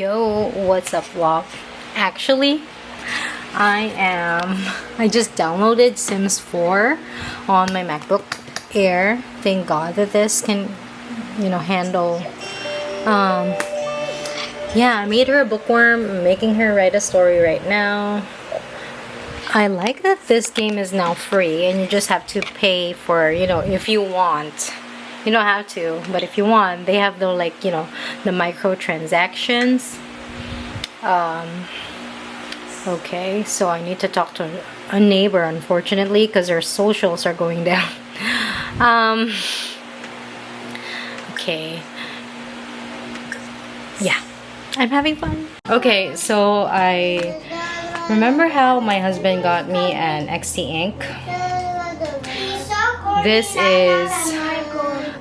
Yo, what's up vlog? Actually, I just downloaded Sims 4 on my MacBook Air. Thank God that this can, handle. Yeah, I made her a bookworm. I'm making her write a story right now. I like that this game is now free and you just have to pay for, if you want. You don't have to, but if you want, they have the the microtransactions. Okay, so I need to talk to a neighbor, unfortunately, because their socials are going down. Okay. Yeah, I'm having fun. Okay, so I remember how my husband got me an XT ink. This is...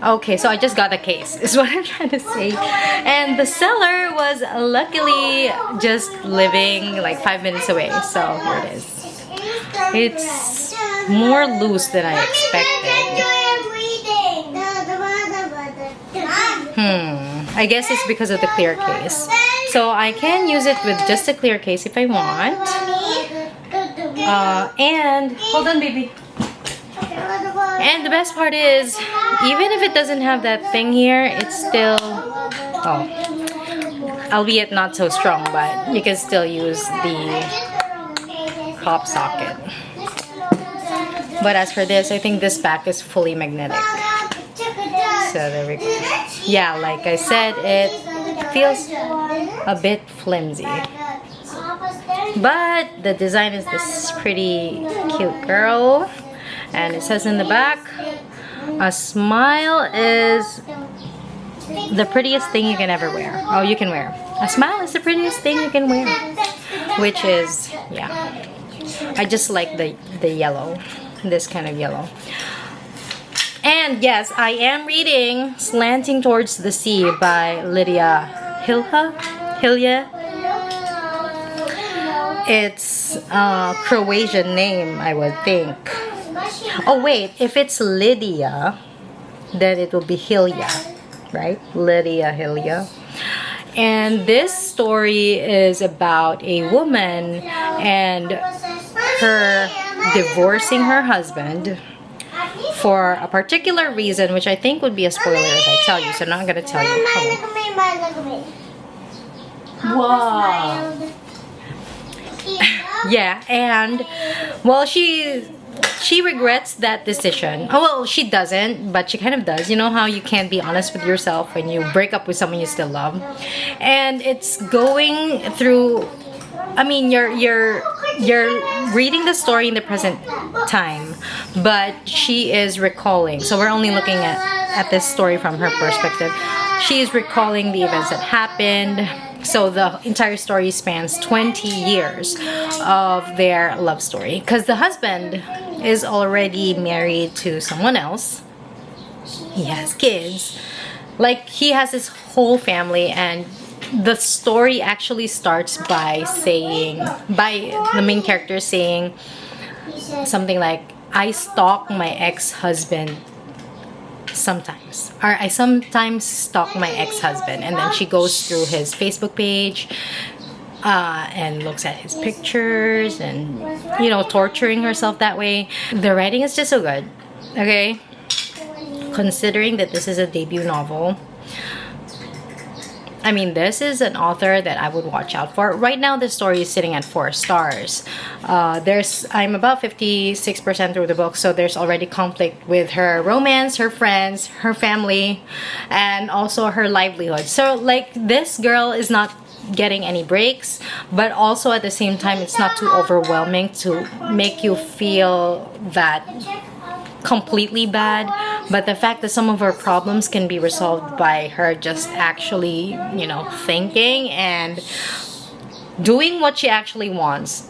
Okay, so I just got the case, is what I'm trying to say. And the seller was luckily just living like 5 minutes away. So here it is. It's more loose than I expected. I guess it's because of the clear case. So I can use it with just a clear case if I want. And, hold on baby. And the best part is, even if it doesn't have that thing here, it's still, albeit not so strong, but you can still use the pop socket. But as for this, I think this back is fully magnetic. So there we go. Yeah, like I said, it feels a bit flimsy. But the design is this pretty cute girl. And it says in the back, a smile is the prettiest thing you can ever wear. Oh, you can wear. A smile is the prettiest thing you can wear. Which is, yeah. I just like the yellow. This kind of yellow. And yes, I am reading Slanting Towards the Sea by Lidija. Hilje? It's a Croatian name, I would think. Oh wait, if it's Lidija, then it will be Hilje, right? Lidija, Hilje. And this story is about a woman and her divorcing her husband for a particular reason, which I think would be a spoiler if I tell you, so I'm not going to tell you. Wow. Yeah, and well, she regrets that decision. Oh, well, she doesn't, but she kind of does. You know how you can't be honest with yourself when you break up with someone you still love? And it's going through, I mean, you're reading the story in the present time, but she is recalling. So we're only looking at this story from her perspective. She is recalling the events that happened. So the entire story spans 20 years of their love story. Because the husband is already married to someone else. He has kids. Like, he has his whole family, and the story actually starts by the main character saying something like, I stalk my ex-husband sometimes, or I sometimes stalk my ex-husband. And then she goes through his Facebook page and looks at his pictures and, torturing herself that way. The writing is just so good, okay? Considering that this is a debut novel, I mean, this is an author that I would watch out for. Right now, the story is sitting at 4 stars. I'm about 56% through the book, so there's already conflict with her romance, her friends, her family, and also her livelihood. So, like, this girl is not getting any breaks, but also at the same time, it's not too overwhelming to make you feel that completely bad. But the fact that some of her problems can be resolved by her just actually, thinking and doing what she actually wants,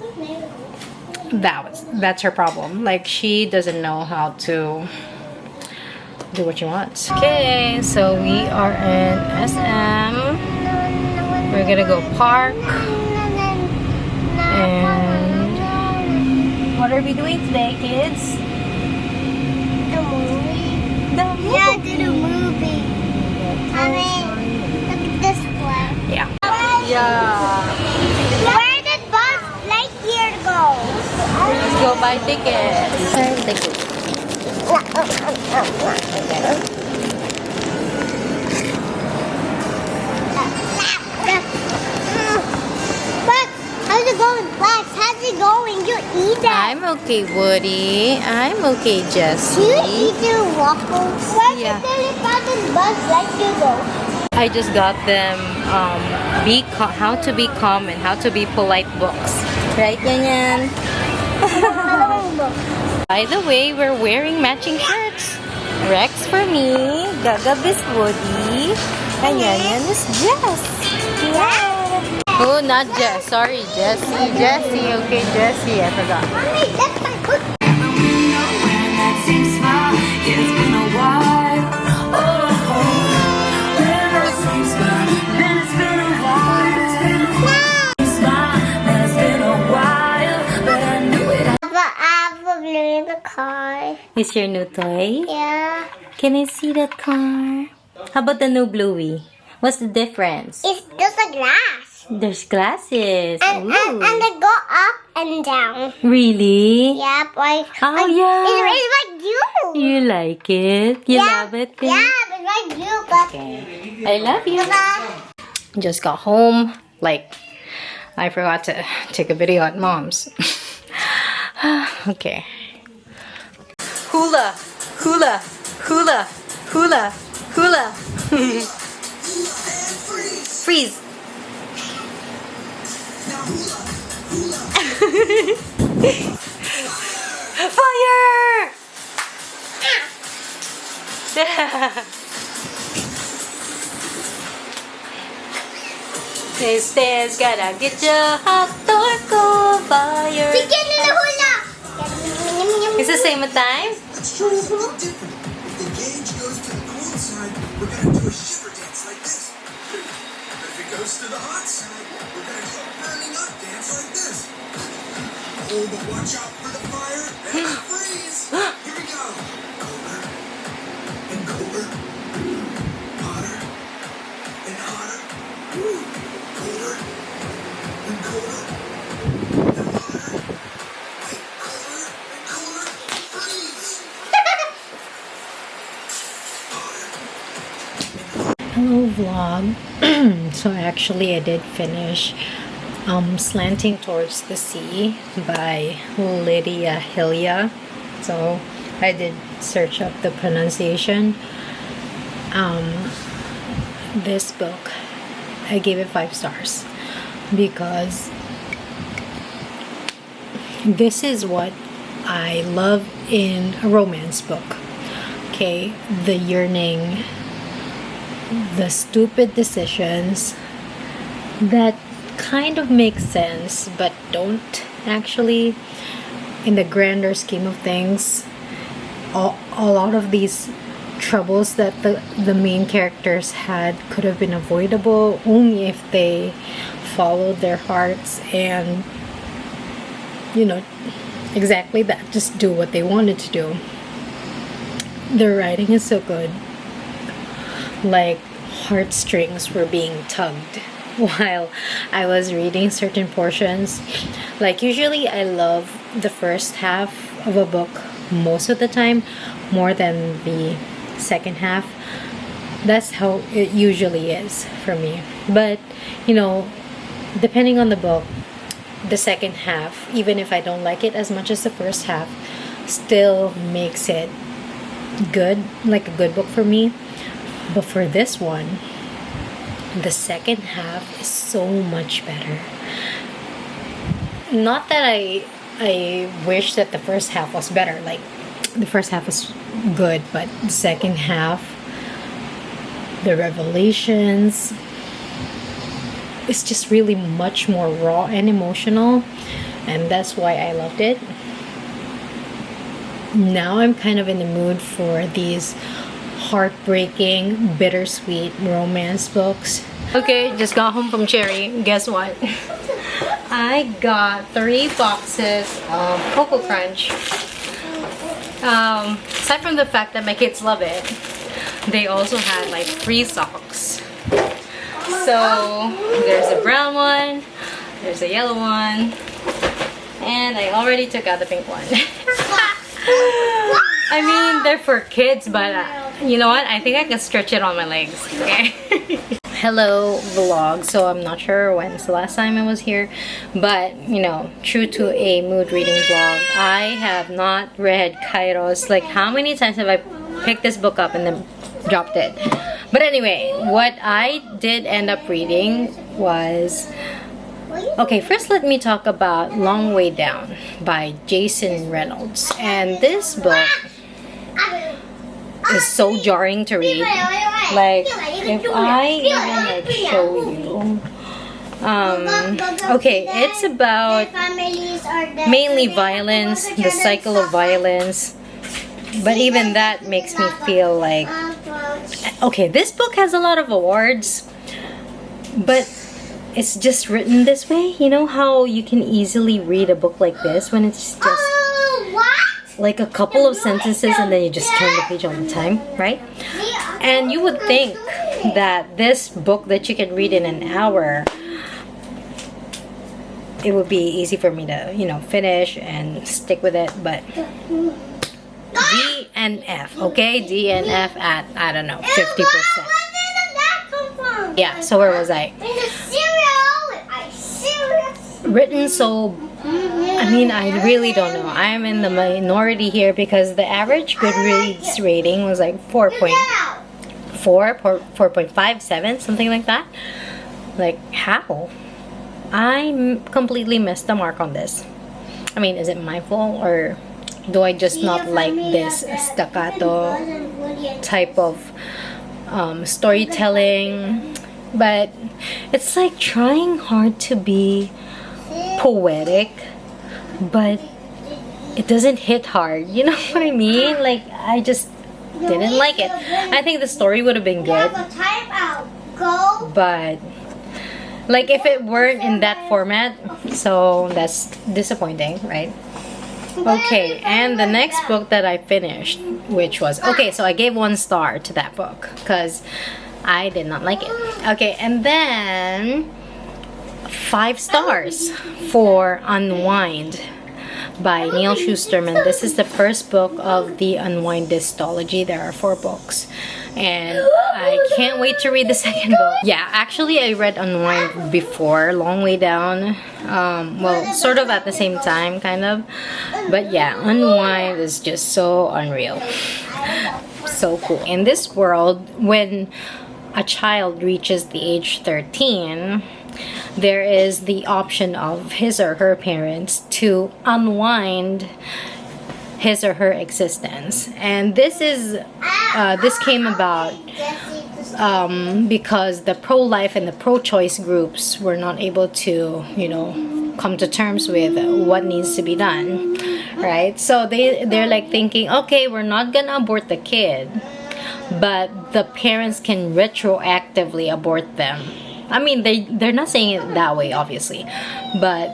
that's her problem. Like, she doesn't know how to do what she wants. Okay, so we are in SM. We're gonna go park. And what are we doing today, kids? Yeah, to the movie. I mean, look at this one. Yeah. Yeah. Where did Buzz Lightyear go? Let's go buy tickets. But how's it going, Flex? How's it going? You eat that? I'm okay, Woody. I'm okay, Do Jessie. you eat your waffles? Where Yeah. did Lily Buzz Lightyear go? I just got them how to be calm and how to be polite books. Right, Yanyan? By the way, we're wearing matching shirts. Rex for me, Gaga is Woody, and Yanyan is Jess. Yeah. Oh, not Jess. Sorry, Jessie. Jessie. Okay, Jessie. I forgot. Mommy, that's my book. In the car. Is your new toy? Yeah. Can I see that car? How about the new Bluey? What's the difference? It's just a glass. There's glasses. And they go up and down. Really? Yeah, like Oh, yeah. It's like you. You like it? You Yeah. love it? Yeah, it's like you, but Okay. I love you. Just got home. Like, I forgot to take a video at Mom's. Okay. Hula, hula, hula, hula, hula. Freeze. Fire! This gonna get your hot dog on fire. Chicken in the hula. It's the same time? Let's try something different. If the gauge goes to the cold side, we're gonna do a shiver dance like this. If it goes to the hot side, we're gonna do a burning up dance like this. Oh, but watch out for the fire and freeze. Here we go. Colder and colder. Hotter and hotter. Colder and colder. And hotter. Wait, colder and colder. Freeze. Hello vlog. So actually I did finish Slanting Towards the Sea by Lidija Hilje. So I did search up the pronunciation. This book, I gave it 5 stars because this is what I love in a romance book. Okay, the yearning, the stupid decisions that kind of make sense but don't actually in the grander scheme of things. A lot of these troubles that the main characters had could have been avoidable only if they followed their hearts and, you know, exactly that, just do what they wanted to do. The writing is so good. Like heartstrings were being tugged while I was reading certain portions. Like usually I love the first half of a book most of the time more than the second half. That's how it usually is for me. But you know, depending on the book, the second half, even if I don't like it as much as the first half, still makes it good, like a good book for me. But for this one, the second half is so much better. Not that I wish that the first half was better. Like the first half was good, but the second half, the revelations, it's just really much more raw and emotional, and that's why I loved it. Now I'm kind of in the mood for these heartbreaking, bittersweet romance books. Okay, just got home from Cherry. Guess what? I got 3 boxes of Cocoa Crunch. Aside from the fact that my kids love it, they also had like free socks. So there's a brown one, there's a yellow one, and I already took out the pink one. I mean, they're for kids, but you know what? I think I can stretch it on my legs. Okay. Hello vlog. So I'm not sure when's the last time I was here, but you know, true to a mood reading vlog, I have not read Kairos. Like, how many times have I picked this book up and then dropped it? But anyway, what I did end up reading was, okay, first let me talk about Long Way Down by Jason Reynolds. And this book is so jarring to read. Like, if I even like show you, okay, it's about mainly violence, the cycle of violence, but even that makes me feel like, okay, this book has a lot of awards, but it's just written this way. You know how you can easily read a book like this when it's just like a couple of sentences and then you just turn the page all the time, right? And you would think that this book that you can read in an hour, it would be easy for me to, you know, finish and stick with it, but D and F, okay? D and F at, I don't know, 50%. Yeah, so where was I? Written so, I mean, I really don't know. I'm in the minority here because the average Goodreads rating was like 4.57, something like that. Like, how? I completely missed the mark on this. I mean, is it my fault, or do I just not like this staccato type of storytelling? But it's like trying hard to be poetic, but it doesn't hit hard. You know what I mean? Like, I just didn't like it. I think the story would have been good, but like if it weren't in that format, so that's disappointing, right? Okay, and the next book that I finished, which was, okay, so I gave 1 star to that book because I did not like it. Okay, and then 5 stars for Unwind by Neal Shusterman. This is the first book of the Unwind dystology. There are 4 books, and I can't wait to read the second book. Yeah, actually I read Unwind before Long Way Down, well, sort of at the same time, kind of, but yeah, Unwind is just so unreal, so cool. In this world, when a child reaches the age 13, there is the option of his or her parents to unwind his or her existence. And this is this came about because the pro-life and the pro-choice groups were not able to, you know, come to terms with what needs to be done, right? So they're like thinking, okay, we're not gonna abort the kid, but the parents can retroactively abort them. I mean, they're not saying it that way, obviously, but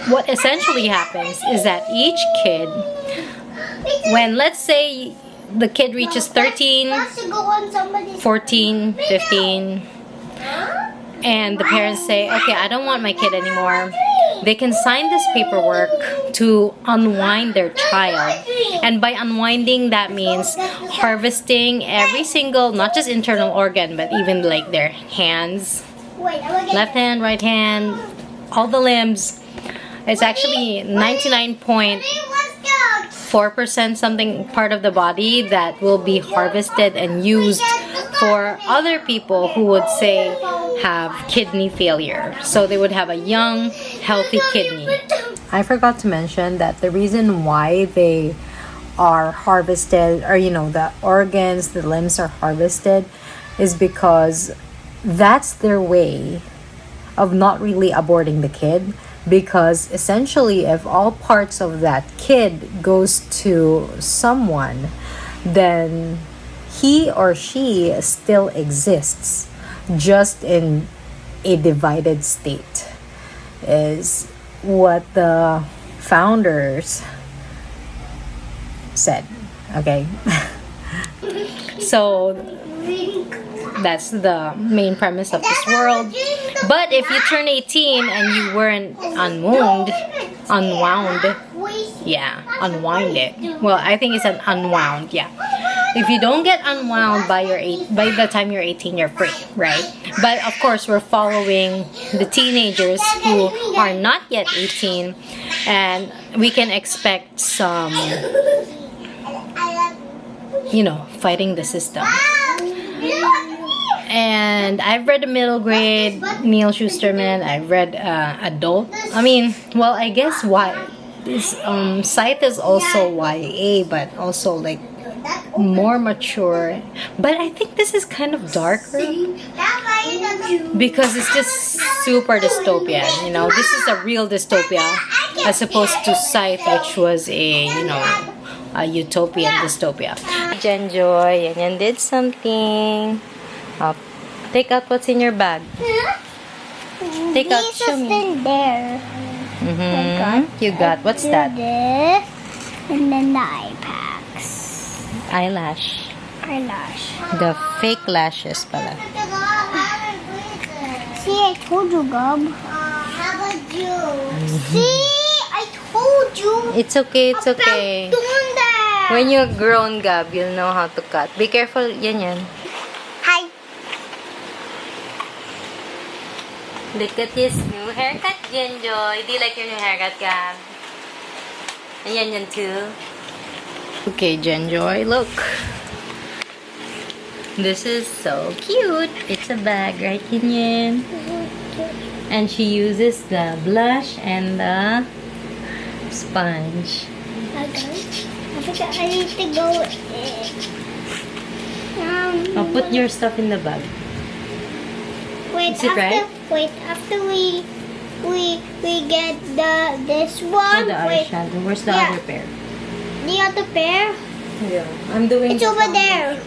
what essentially happens is that each kid, when, let's say, the kid reaches 13, 14, 15, and the parents say, okay, I don't want my kid anymore, they can sign this paperwork to unwind their child. And by unwinding, that means harvesting every single, not just internal organ, but even like their hands, left hand, right hand, all the limbs. It's actually 99.4% something part of the body that will be harvested and used for other people who would say have kidney failure. So they would have a young, healthy kidney. I forgot to mention that the reason why they are harvested, or, you know, the organs, the limbs are harvested, is because that's their way of not really aborting the kid. Because essentially, if all parts of that kid goes to someone, then he or she still exists, just in a divided state, is what the founders said. Okay. So That's the main premise of this world. But if you turn 18 and you weren't unwound, yeah, unwind it. Well, I think it's an unwound, yeah. If you don't get unwound by the time you're 18, you're free, right? But of course, we're following the teenagers who are not yet 18, and we can expect some, you know, fighting the system. And I've read the middle grade Neal Shusterman. I've read adult. I mean, well, I guess why this site is also YA, but also like more mature. But I think this is kind of darker because it's just super dystopian. You know, this is a real dystopia as opposed to Scythe, which was a, you know, a utopian dystopia. Enjoy, and you did something. Take out what's in your bag. Take out. Show me. There. You got. What's that? This, and then the eye packs. Eyelash. Eyelash. The fake lashes pala. See, I told you, Gub. How about you? See, I told you. It's okay. It's okay. Doing that. When you're grown, Gab, you'll know how to cut. Be careful. Yan. Hi. Look at this new haircut, Joy. Do you like your new haircut, Gab? And yan too. Okay, Joy, look. This is so cute. It's a bag, right, Yan? And she uses the blush and the sponge. I need to go. I'll put your stuff in the bag. Wait, Is it right? After we get this Oh, one. the eyeshadow. Where's the other pair? The other pair? Yeah, I'm doing. It's over there.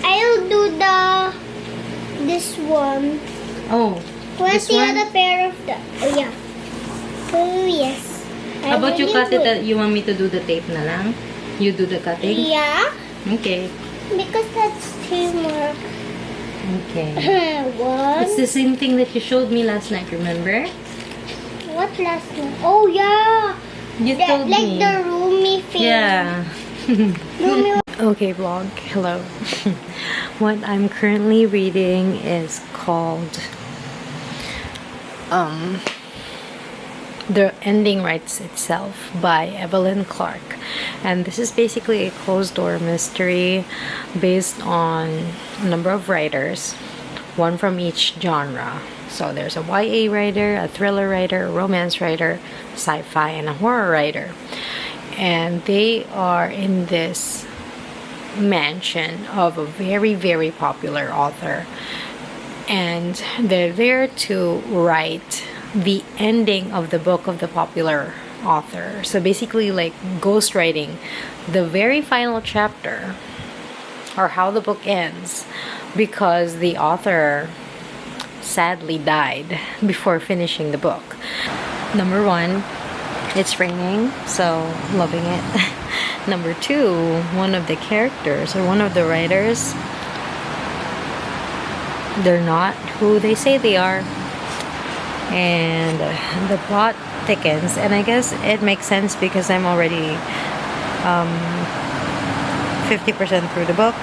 I'll do this one. Oh, Where's this the one? other pair of the? Oh yeah. Oh yes. How about you cut it? Good. You want me to do the tape na lang? You do the cutting? Yeah, Okay. because that's teamwork. Okay. One. It's the same thing that you showed me last night, remember? What last one? Oh yeah. You told Like me. the roomy thing. Yeah. Roomy. Okay, vlog. Hello. What I'm currently reading is called The Ending Writes Itself by Evelyn Clarke. And this is basically a closed door mystery based on a number of writers, one from each genre. So there's a YA writer, a thriller writer, a romance writer, sci-fi, and a horror writer. And they are in this mansion of a very, very popular author. And they're there to write the ending of the book of the popular author. So basically like ghostwriting the very final chapter or how the book ends, because the author sadly died before finishing the book. Number one, it's raining, so loving it. Number two, one of the characters or one of the writers, they're not who they say they are. And the plot thickens, and I guess it makes sense because I'm already 50% through the book.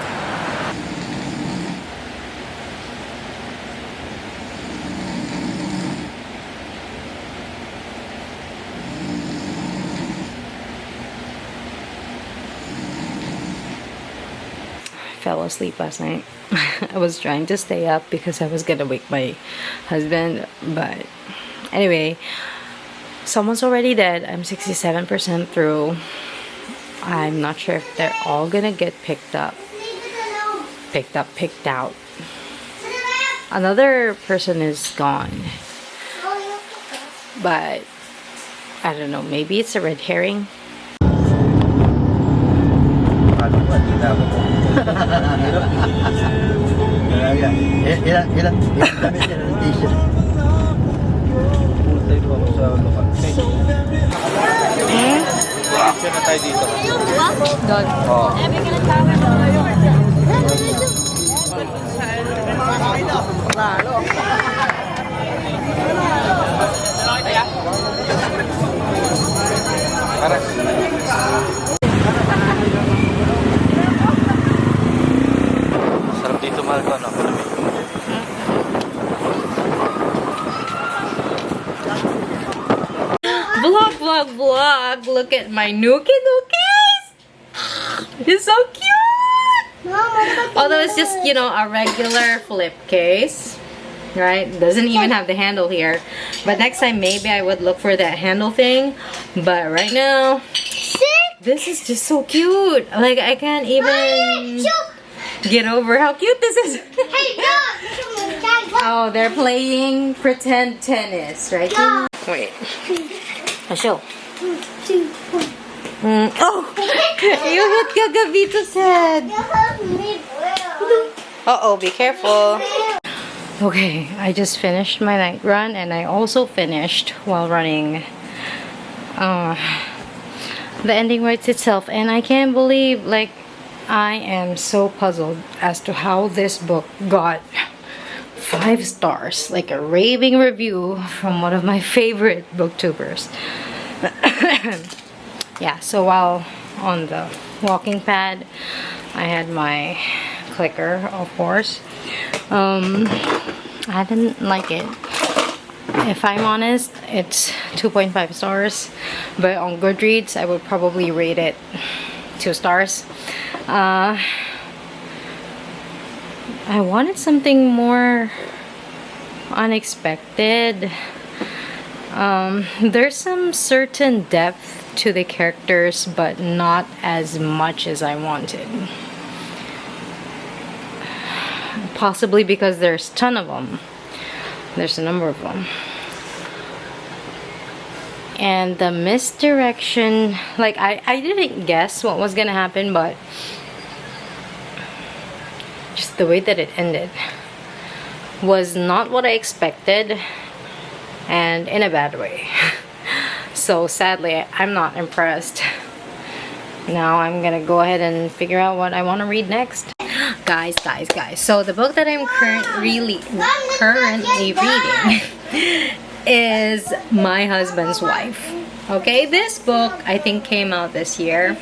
Fell asleep last night. I was trying to stay up because I was gonna wake my husband, but anyway, someone's already dead. I'm 67% through. I'm not sure if they're all gonna get picked out. Another person is gone, but I don't know, maybe it's a red herring. Picture na tayo dito. Dog. Oh. Sarap dito, mahal ko, no? Vlog, vlog, vlog. Look at my Nuki Nukis. He's so cute. Although it's just, you know, a regular flip case. Right? Doesn't even have the handle here. But next time, maybe I would look for that handle thing. But right now, this is just so cute. Like, I can't even get over how cute this is. Oh, they're playing pretend tennis, right? Wait. I'll show. Oh! You hit Gagavito's head. Uh-oh, be careful. Okay, I just finished my night run, and I also finished while running the ending writes itself, and I can't believe, like, I am so puzzled as to how this book got 5 stars, like a raving review from one of my favorite booktubers. Yeah, so while on the walking pad, I had my clicker, of course. I didn't like it. If I'm honest, it's 2.5 stars, but on Goodreads, I would probably rate it 2 stars. I wanted something more unexpected. There's some certain depth to the characters, but not as much as I wanted. Possibly because there's a ton of them. There's a number of them. And the misdirection, like, I didn't guess what was gonna happen, but just the way that it ended was not what I expected, and in a bad way. So sadly, I'm not impressed. Now I'm gonna go ahead and figure out what I want to read next. Guys. So the book that I'm currently reading is My Husband's Wife. Okay, this book I think came out this year.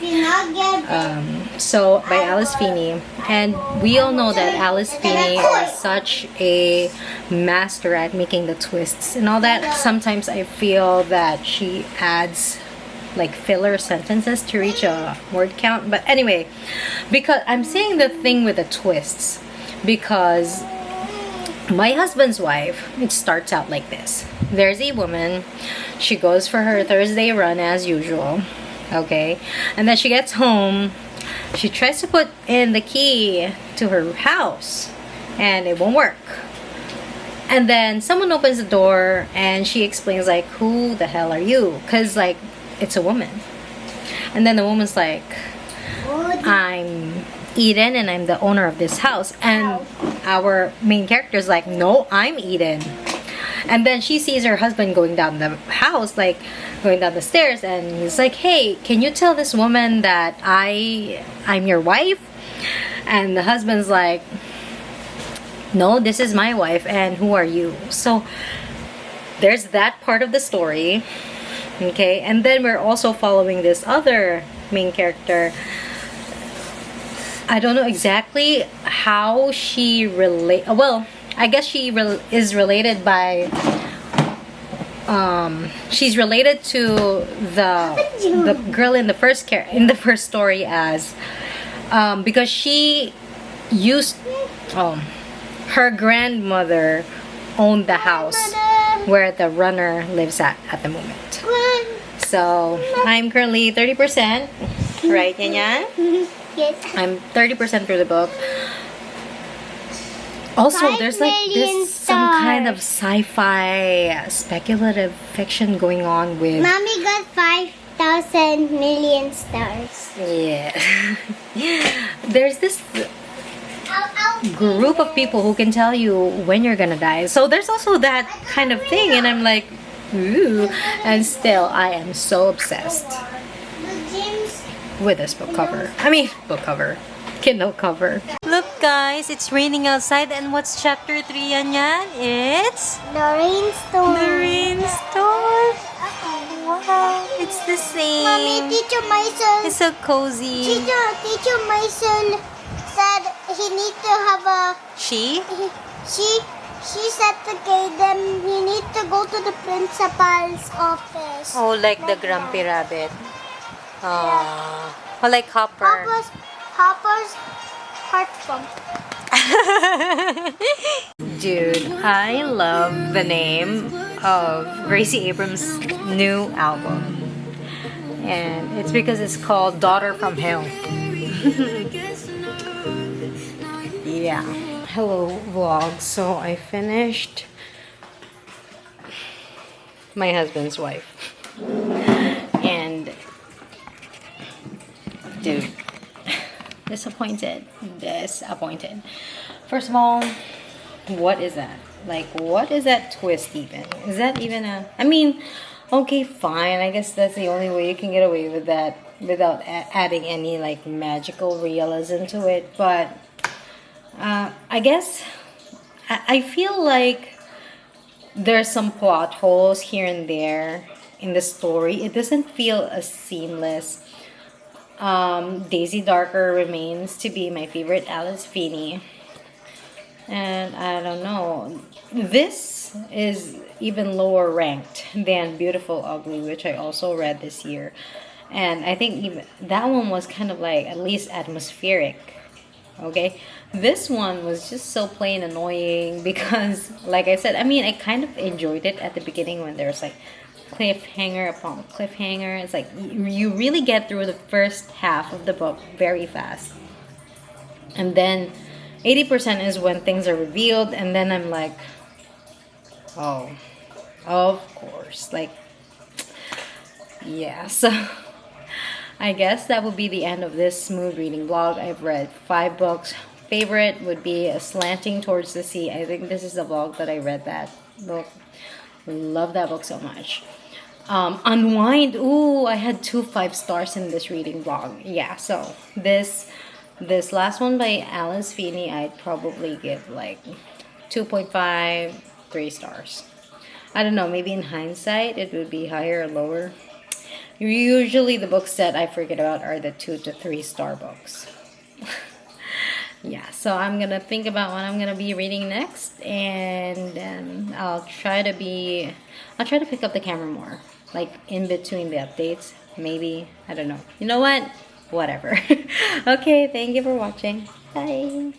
So by Alice Feeney, and we all know that Alice Feeney is such a master at making the twists and all that. Sometimes I feel that she adds like filler sentences to reach a word count. But anyway, because I'm saying the thing with the twists, because My Husband's Wife, it starts out like this. There's a woman, she goes for her Thursday run as usual, okay, and then she gets home, she tries to put in the key to her house and it won't work. And then someone opens the door and she explains like, who the hell are you? Because like, it's a woman. And then the woman's like, I'm Eden and I'm the owner of this house. And our main character is like, no, I'm Eden. And then she sees her husband going down the house, like going down the stairs, and he's like, hey, can you tell this woman that I'm your wife? And the husband's like, no, this is my wife, and who are you? So there's that part of the story. Okay, and then we're also following this other main character. I don't know exactly how she relate. Well, I guess she is related by. She's related to the girl in the first story as, because she used her grandmother owned the house where the runner lives at the moment. So I'm currently 30%, right, Yanya? Yes. I'm 30% through the book. Also, there's like this some kind of sci-fi speculative fiction going on with. Mommy got 5,000 million stars. Yeah. There's this group of people who can tell you when you're gonna die. So there's also that kind of thing, and I'm like, ooh. And still, I am so obsessed with this book cover. I mean, book cover. Kindle cover. Look Look guys, it's raining outside and what's chapter 3 yan? It's The rainstorm. the rainstorm. Wow, it's the Mommy, same. Teacher Maisel. It's so cozy. Teacher Maisel said he need to have a. She? She said to them he need to go to the principal's office. Oh, like the grumpy rabbit. Oh, or like Hopper. Hopper's heart pump. Dude, I love the name of Gracie Abrams' new album. And it's because it's called Daughter from Hell. Yeah. Hello vlog. So I finished My Husband's Wife. And dude, disappointed. First of all, what is that? Like, what is that twist even? Is that even a... I mean, okay, fine. I guess that's the only way you can get away with that without adding any, like, magical realism to it. But, I guess... I feel like there's some plot holes here and there in the story. It doesn't feel as seamless. Daisy Darker remains to be my favorite Alice Feeney. And I don't know, this is even lower ranked than Beautiful Ugly, which I also read this year. And I think even that one was kind of like at least atmospheric. Okay, this one was just so plain annoying because, like I said, I mean, I kind of enjoyed it at the beginning when there's like cliffhanger upon cliffhanger. It's like you really get through the first half of the book very fast, and then 80% is when things are revealed, and then I'm like, oh, of course, like, yeah. So I guess that would be the end of this smooth reading vlog. I've read 5 books. Favorite would be Slanting Towards the Sea. I think this is the vlog that I read that book. Love that book so much. Unwind. Ooh, I had 2 5 stars in this reading vlog. Yeah, so this last one by Alice Feeney, I'd probably give like 2.5, 3 stars. I don't know, maybe in hindsight it would be higher or lower. Usually the books that I forget about are the 2 to 3 star books. Yeah, so I'm gonna think about what I'm gonna be reading next, and then I'll try to pick up the camera more, like in between the updates, maybe. I don't know. You know what? Whatever. Okay, thank you for watching. Bye.